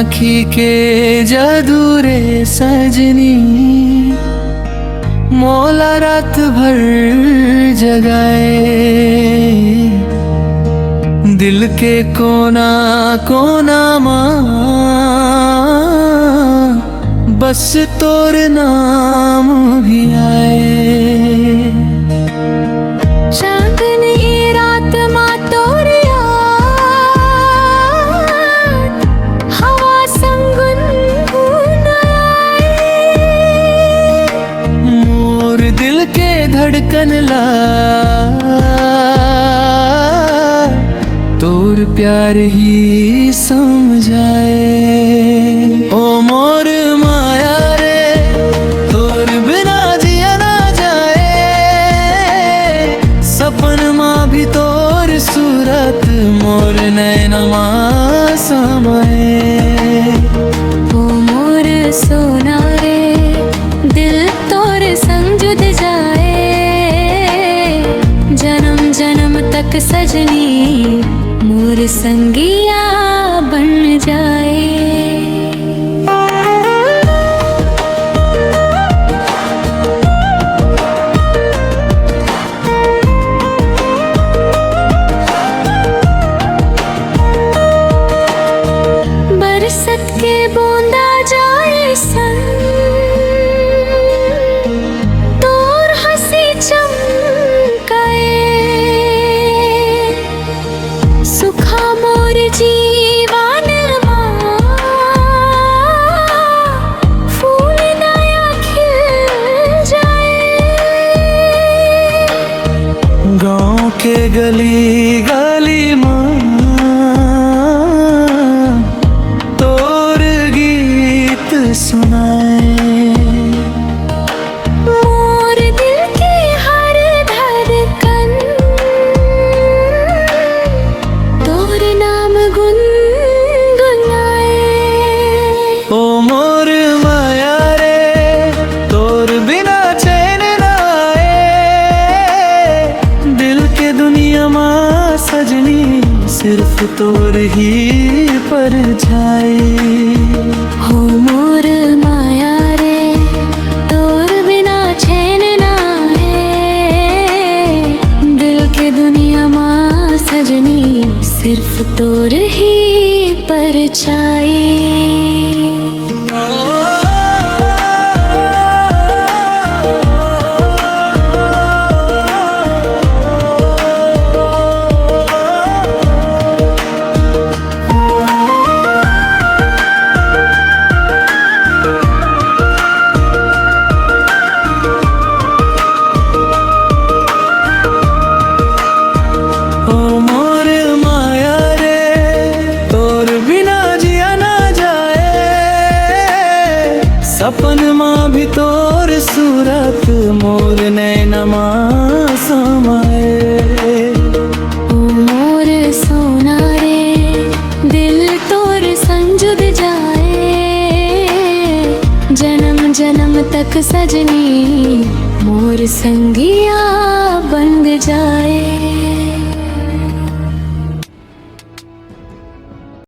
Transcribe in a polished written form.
आँखी के जादू रे सजनी, मौला रात भर जगाए, दिल के कोना कोना माँ बस तोर नाम भी आए। चांदनी रात माँ तोर याद, हवा संग गुनगुनाए। मोर दिल के धड़कन ला तोर प्यार ही समझाए। ओ मोर माया रे तोर बिना जिया ना जाए, सपन माँ भी तोर सूरत मोर नैनमा समाए। ओ मोर सोना रे दिल तोर संग जुद जाए, जन्म जन्म तक सजनी मोर संगिया बन जाए। बरसत के बूंदा जाए सन, तोर हंसी चमकाए। सुखा मोर जीवन माँ, फूल नया खिल जाए। गाँव के गली गली माँ तोर गीत सुनाए। मोर दिल के हर धड़कन तोर नाम गुनगुनाए। ओ मोर माया रे तोर बिना चैन ना आए, दिल के दुनिया माँ सजनी सिर्फ तोर ही परछाई। हो मोर माया रे तोर बिना चैन ना है, दिल के दुनिया माँ सजनी सिर्फ तोर ही परछाई। ओ मोर माया रे तोर बिना जिया ना जाए, सपन माँ भी तोर सूरत मोर नैनमा समाए। ओ मोर सोना रे दिल तोर संग जुद जाए, जन्म जन्म तक सजनी मोर संगिया बन जाए।